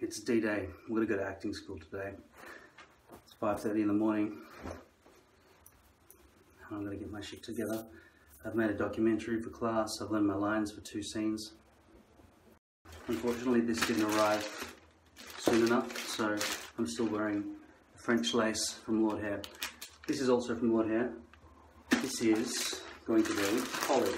It's D-Day. We're going to go to acting school today. It's 5:30 in the morning. I'm going to get my shit together. I've made a documentary for class. I've learned my lines for 2 scenes. Unfortunately, this didn't arrive soon enough, so I'm still wearing the French lace from Lord Hair. This is also from Lord Hair. This is going to be Polly.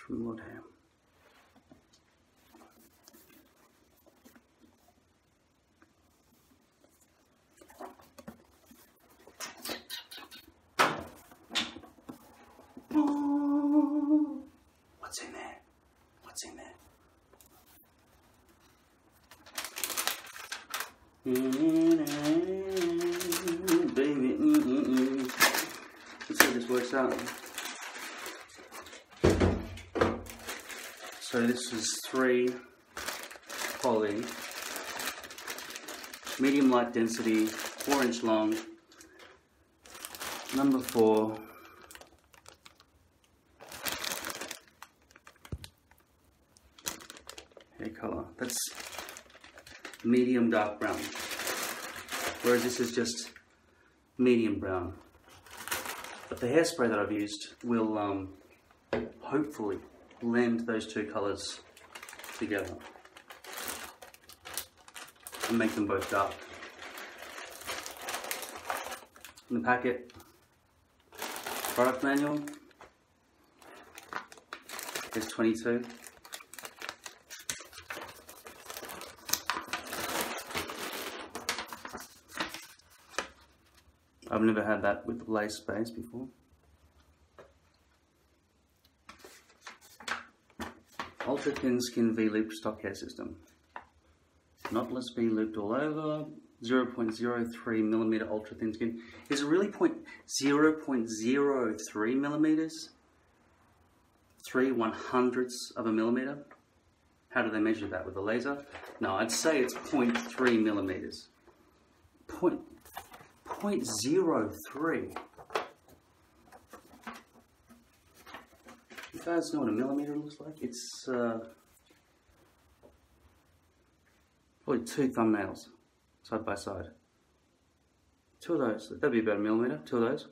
From Lord Hair. Oh, what's in there? What's in there? Baby, let's see how this works out. So this is 3 poly, medium light density, 4-inch long, number 4. Hair color. That's medium dark brown, whereas this is just medium brown. But the hairspray that I've used will hopefully blend those 2 colors together and make them both dark. In the packet, product manual, S22. I've never had that with the lace base before. Ultra thin skin V-loop stock hair system. Knotless V-looped all over. 0.03 millimeter ultra thin skin. Is it really 0.03 millimeters? 3/100ths of a millimeter? How do they measure that, with a laser? No, I'd say it's 0.3 millimeters. 0.03. You guys know what a millimeter looks like? It's probably 2 thumbnails side by side. 2 of those, that'd be about a millimeter, 2 of those.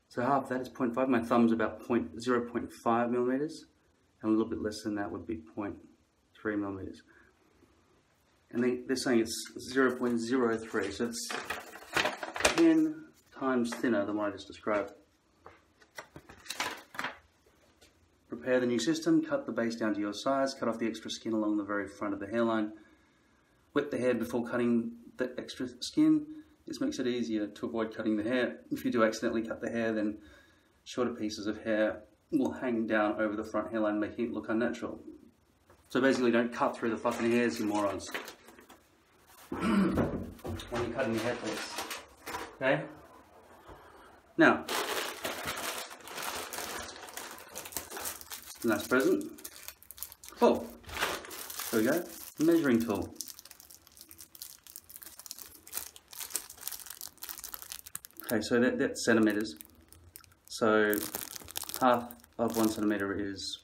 So half of that is 0.5. My thumb's about 0.5 millimeters, and a little bit less than that would be 0.3 millimeters. And they're saying it's 0.03, so it's 10 times thinner than what I just described. Prepare the new system, cut the base down to your size, cut off the extra skin along the very front of the hairline. Wet the hair before cutting the extra skin. This makes it easier to avoid cutting the hair. If you do accidentally cut the hair, then shorter pieces of hair will hang down over the front hairline, making it look unnatural. So basically, don't cut through the fucking hairs, you morons. When you're cutting your hair, please. Okay? Now, nice present. Oh, there we go. Measuring tool. Okay, so that's centimeters. So half of 1 centimeter is,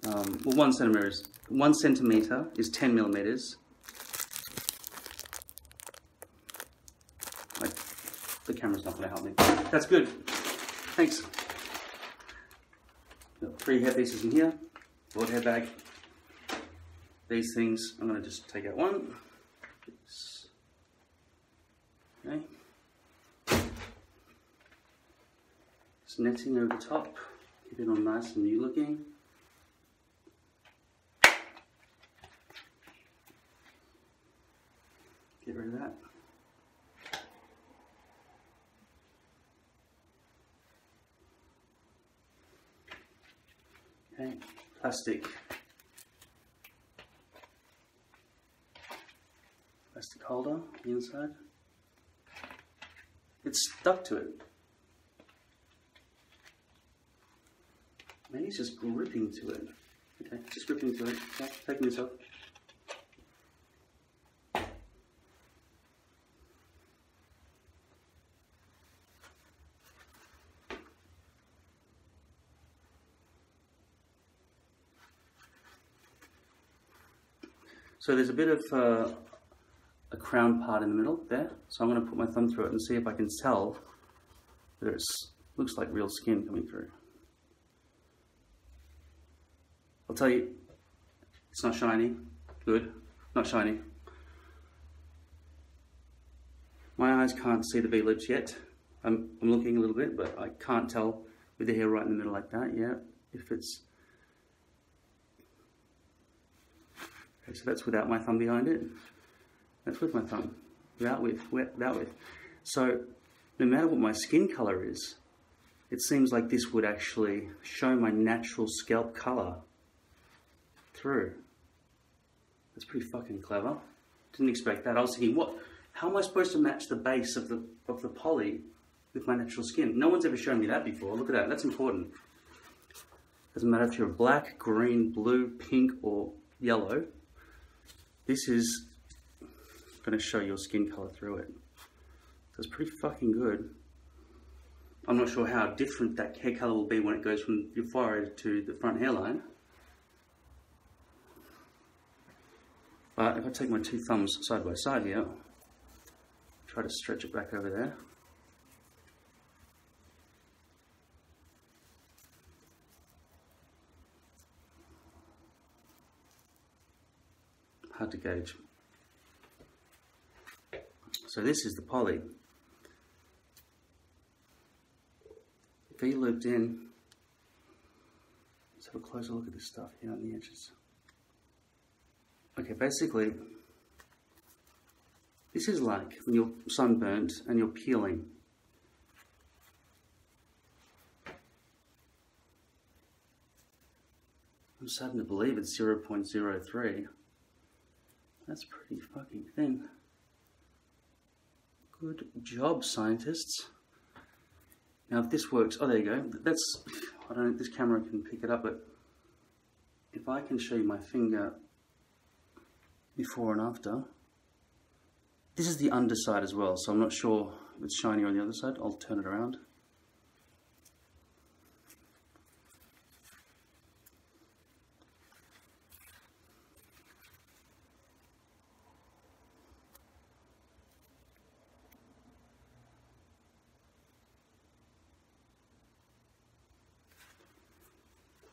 well, 1 centimeter is 10 millimeters. Like, the camera's not going to help me. That's good. Thanks. Got 3 hair pieces in here, Lord Hair bag. These things, I'm going to just take out one. Okay. Just netting over the top, keep it all nice and new looking. Get rid of that. Okay, plastic holder on the inside. It's stuck to it. Maybe it's just gripping to it. Okay, just gripping to it. Okay, taking this off. So there's a bit of a crown part in the middle there. So I'm going to put my thumb through it and see if I can tell that it looks like real skin coming through. I'll tell you, it's not shiny. Good. Not shiny. My eyes can't see the V-lips yet. I'm looking a little bit, but I can't tell with the hair right in the middle like that. Yeah, if it's... Okay, so that's without my thumb behind it. That's with my thumb. Without with. So, no matter what my skin color is, it seems like this would actually show my natural scalp color through. That's pretty fucking clever. Didn't expect that. I was thinking, how am I supposed to match the base of the poly with my natural skin? No one's ever shown me that before. Look at that. That's important. Doesn't matter if you're black, green, blue, pink, or yellow. This is going to show your skin color through it. So it's pretty fucking good. I'm not sure how different that hair color will be when it goes from your forehead to the front hairline. But if I take my two thumbs side by side here, try to stretch it back over there. Hard to gauge. So this is the poly. V-looped in. Let's have a closer look at this stuff here on the edges. Okay, basically, this is like when you're sunburnt and you're peeling. I'm starting to believe it's 0.03. That's pretty fucking thin. Good job, scientists. Now if this works, oh there you go. That's, I don't know if this camera can pick it up, but if I can show you my finger before and after. This is the underside as well, so I'm not sure if it's shiny on the other side. I'll turn it around.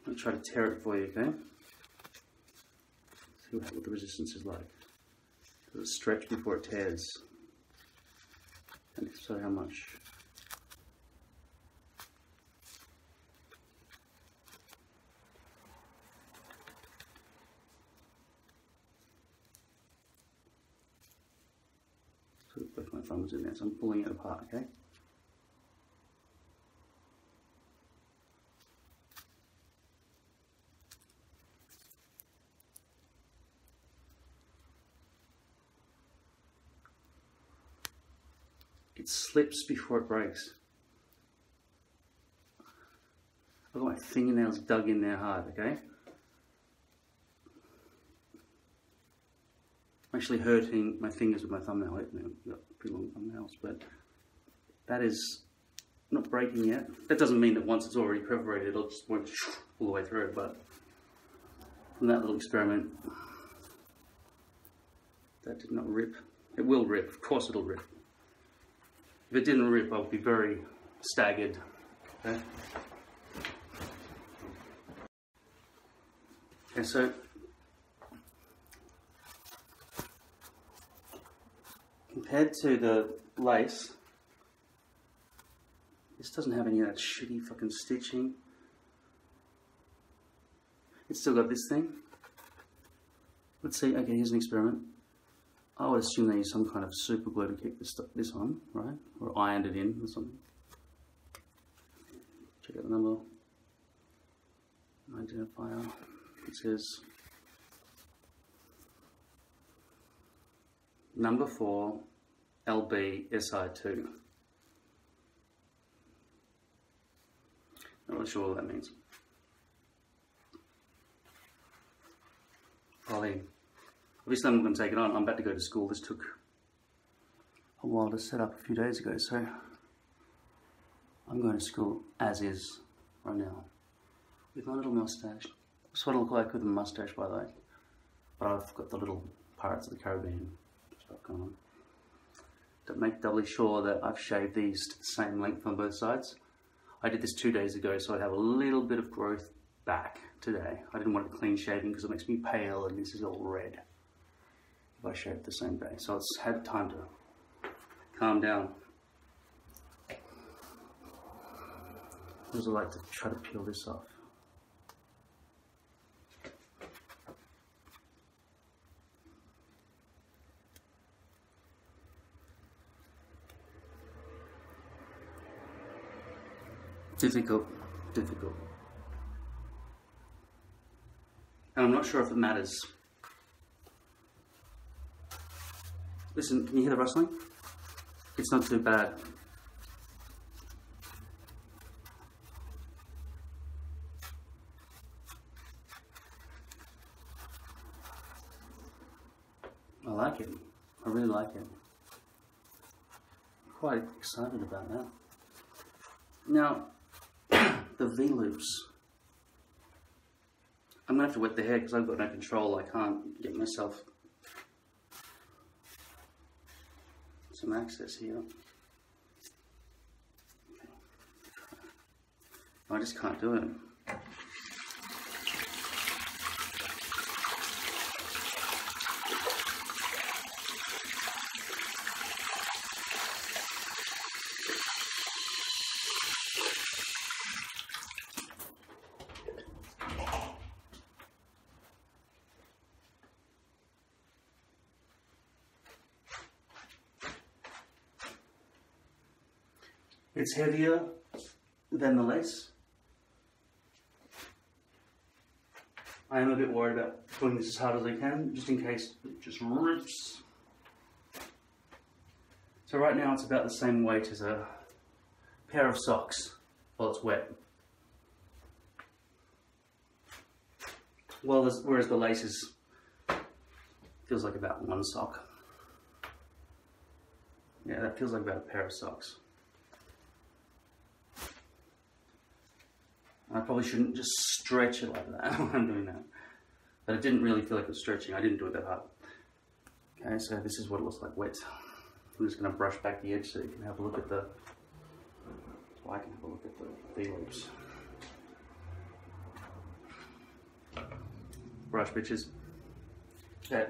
I'm going to try to tear it for you, okay? See what the resistance is like. Does it stretch before it tears? And if so, how much? So both my thumbs in there, so I'm pulling it apart, okay? It slips before it breaks. I've got my fingernails dug in there hard, okay? I'm actually hurting my fingers with my thumbnail. I've got pretty long thumbnails, but that is not breaking yet. That doesn't mean that once it's already perforated, it'll just won't all the way through, but from that little experiment, that did not rip. It will rip, of course it'll rip. If it didn't rip, I would be very staggered. Okay, so compared to the lace, this doesn't have any of that shitty fucking stitching. It's still got this thing. Let's see, okay, here's an experiment. I would assume they use some kind of super glue to keep this on, right? Or ironed it in or something. Check out the number. Identifier. It says number 4 LB SI2. Not really sure what that means. Poly. Obviously I'm not going to take it on. I'm about to go to school. This took a while to set up a few days ago, so I'm going to school as is right now with my little mustache. That's what I look like with a mustache, by the way. But I've got the little Pirates of the Caribbean stuff going on. To make doubly sure that I've shaved these to the same length on both sides. I did this 2 days ago, so I have a little bit of growth back today. I didn't want a clean shaving because it makes me pale and this is all red if I shave the same day. So it's had time to calm down. I also like to try to peel this off. Difficult. And I'm not sure if it matters. Listen, can you hear the rustling? It's not too bad. I like it. I really like it. I'm quite excited about that. Now, the V-loops. I'm going to have to wet the hair because I've got no control. I can't get myself some access here. Okay. I just can't do it. It's heavier than the lace. I am a bit worried about pulling this as hard as I can, just in case it just rips. So right now it's about the same weight as a pair of socks while it's wet. Well, whereas the lace feels like about one sock. Yeah, that feels like about a pair of socks. I probably shouldn't just stretch it like that when I'm doing that. But it didn't really feel like it was stretching. I didn't do it that hard. Okay, so this is what it looks like wet. I'm just going to brush back the edge so you can have a look at the... So I can have a look at the V-loops. Brush, bitches. Okay.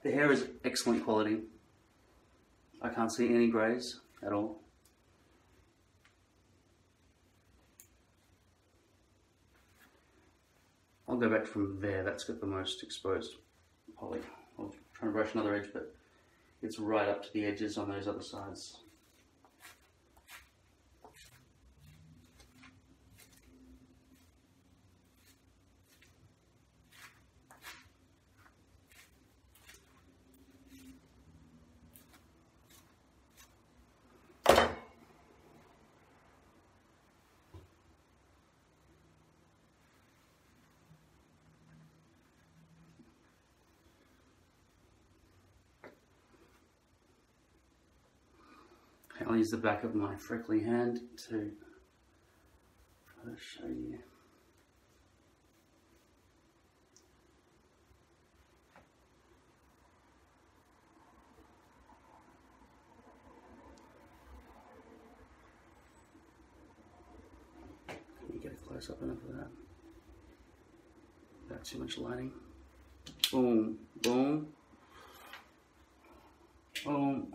The hair is excellent quality. I can't see any greys at all. I'll go back from there, that's got the most exposed poly. I'll try and brush another edge, but it's right up to the edges on those other sides. I'll use the back of my freckly hand to try to show you. Can you get a close up enough of that? Without too much lighting. Boom, boom, boom.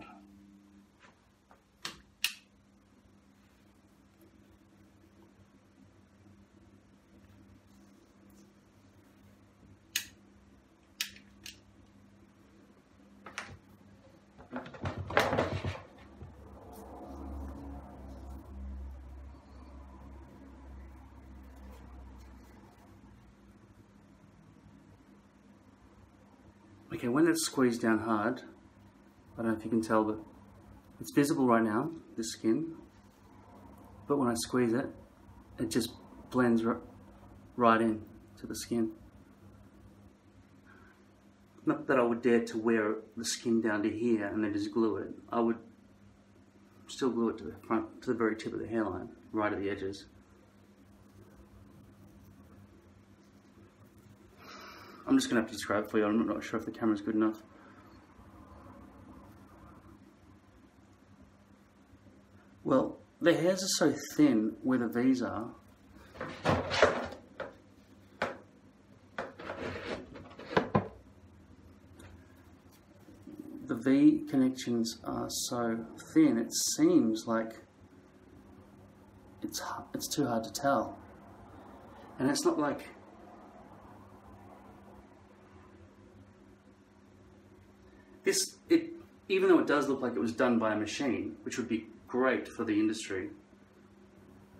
Okay, when it's squeezed down hard, I don't know if you can tell, but it's visible right now, the skin. But when I squeeze it, it just blends right in to the skin. Not that I would dare to wear the skin down to here and then just glue it. I would still glue it to the front, to the very tip of the hairline, right at the edges. I'm just going to have to describe it for you. I'm not sure if the camera's good enough. Well, the hairs are so thin where the V's are. The V connections are so thin, it seems like it's too hard to tell. And it's not like this, even though it does look like it was done by a machine, which would be great for the industry,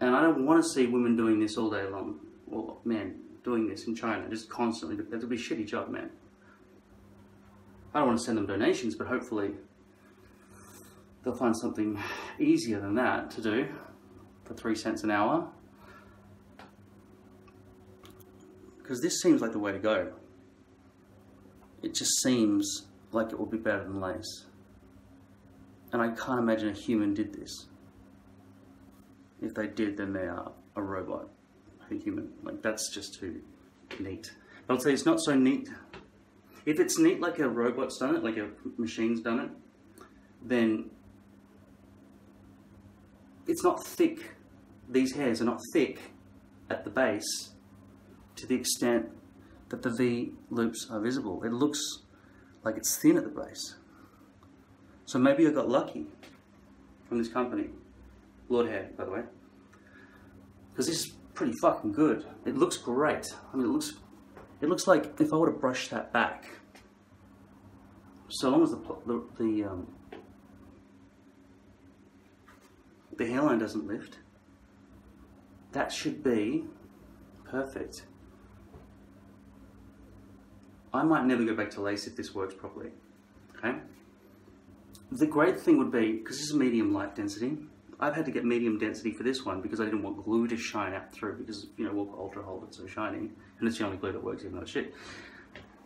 and I don't want to see women doing this all day long, or men doing this in China, just constantly. That would be a shitty job, man. I don't want to send them donations, but hopefully they'll find something easier than that to do for 3 cents an hour. Because this seems like the way to go. It just seems like it would be better than lace. And I can't imagine a human did this. If they did, then they are a robot, a human. Like, that's just too neat. But I'll tell you, it's not so neat. If it's neat like a robot's done it, like a machine's done it, then it's not thick. These hairs are not thick at the base to the extent that the V loops are visible. It looks like it's thin at the base. So maybe I got lucky from this company, Lord Hair, by the way, because this is pretty fucking good. It looks great. I mean, it looks like if I were to brush that back, so long as the hairline doesn't lift, that should be perfect. I might never go back to lace if this works properly. Okay. The great thing would be, because this is medium light density, I've had to get medium density for this one because I didn't want glue to shine out through, because, you know, Walker Ultra Hold it's so shiny, and it's the only glue that works, even though it's shit.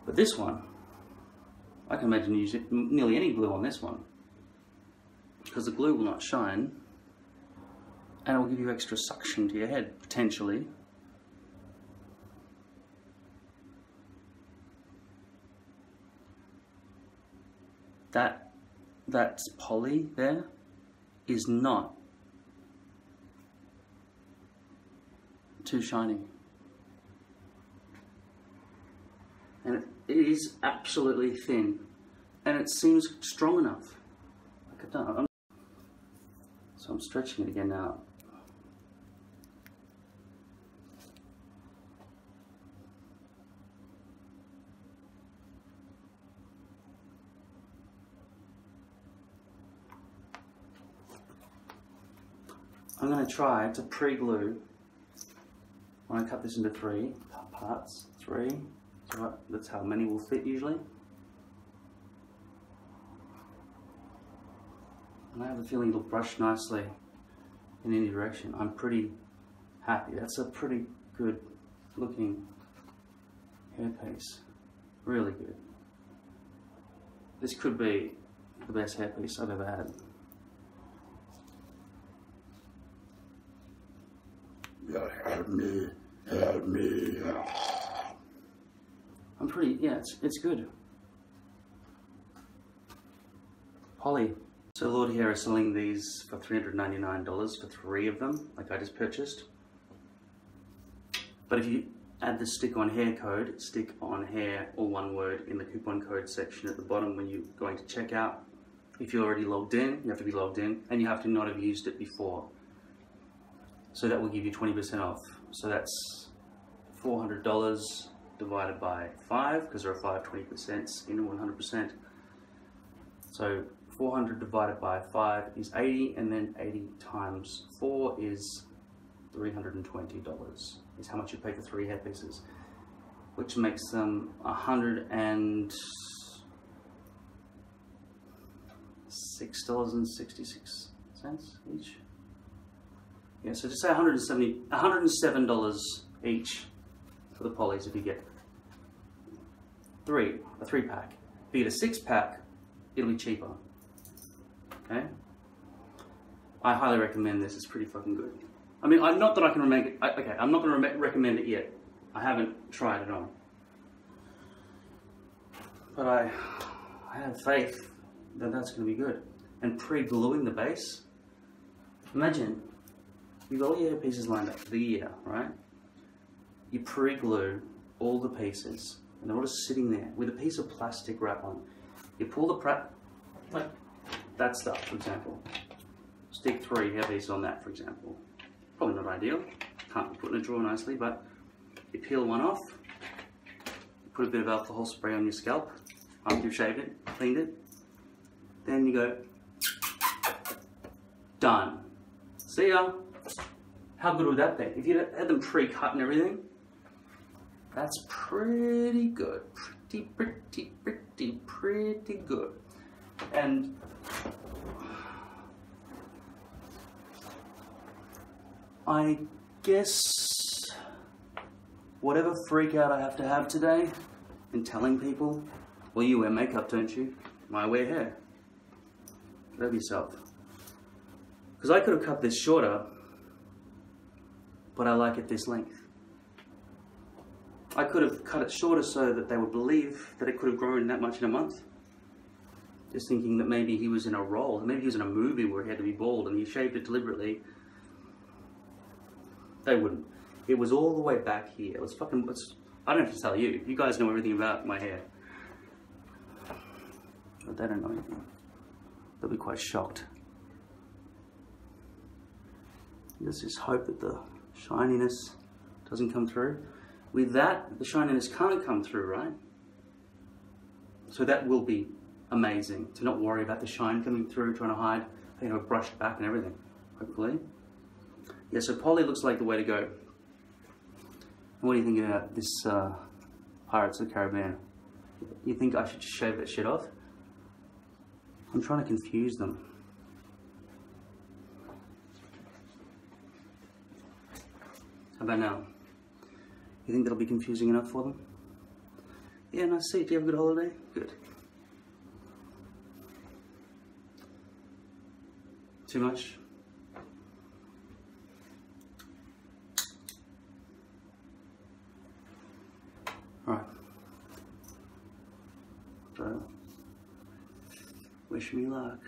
But this one, I can imagine using nearly any glue on this one, because the glue will not shine, and it will give you extra suction to your head, potentially. That poly there is not too shiny. And it is absolutely thin. And it seems strong enough. Like so I'm stretching it again now. I'm going to try to pre-glue when I cut this into 3 parts. 3, so that's how many will fit usually. And I have a feeling it'll brush nicely in any direction. I'm pretty happy. That's a pretty good looking hairpiece. Really good. This could be the best hairpiece I've ever had. Help me, help me. I'm pretty, yeah, it's good. Poly. So Lord Hair is selling these for $399 for 3 of them, like I just purchased. But if you add the StickOnHair code, StickOnHair, all one word, in the coupon code section at the bottom when you're going to check out, if you're already logged in, you have to be logged in, and you have to not have used it before. So that will give you 20% off. So that's $400 divided by 5, because there are 5 20% in 100%. So 400 divided by 5 is 80, and then 80 times 4 is $320. Is how much you pay for 3 hairpieces, which makes them $106.66 each. Yeah, so just say $107 each for the polys if you get a 3-pack. If you get a 6-pack, it'll be cheaper. Okay? I highly recommend this. It's pretty fucking good. I mean, not that I can recommend it. I'm not going to recommend it yet. I haven't tried it on. But I have faith that that's going to be good. And pre-gluing the base, imagine you've got all your pieces lined up for the year, right? You pre-glue all the pieces, and they're all just sitting there with a piece of plastic wrap on. You pull the like that stuff, for example. Stick 3 hair pieces on that, for example. Probably not ideal. Can't be put in a drawer nicely, but you peel one off, put a bit of alcohol spray on your scalp after you've shaved it, cleaned it. Then you go, done. See ya. How good would that be? If you had them pre-cut and everything, that's pretty good. Pretty good. And I guess whatever freak out I have to have today in telling people, well, you wear makeup, don't you? I wear hair. Love yourself. Because I could have cut this shorter, but I like it this length. I could have cut it shorter so that they would believe that it could have grown that much in a month. Just thinking that maybe he was in a role, maybe he was in a movie where he had to be bald and he shaved it deliberately. They wouldn't. It was all the way back here. It was fucking, I don't have to tell you. You guys know everything about my hair. But they don't know anything. They'll be quite shocked. There's this hope that the shininess doesn't come through. With that, the shininess can't come through, right? So that will be amazing, to not worry about the shine coming through, trying to hide, you know, brushed back and everything, hopefully. Yeah, so poly looks like the way to go. And what do you think about this Pirates of the Caribbean? You think I should just shave that shit off? I'm trying to confuse them. How about now? You think that'll be confusing enough for them? Yeah, nice to see you. Do you have a good holiday? Good. Too much? Alright. So, wish me luck.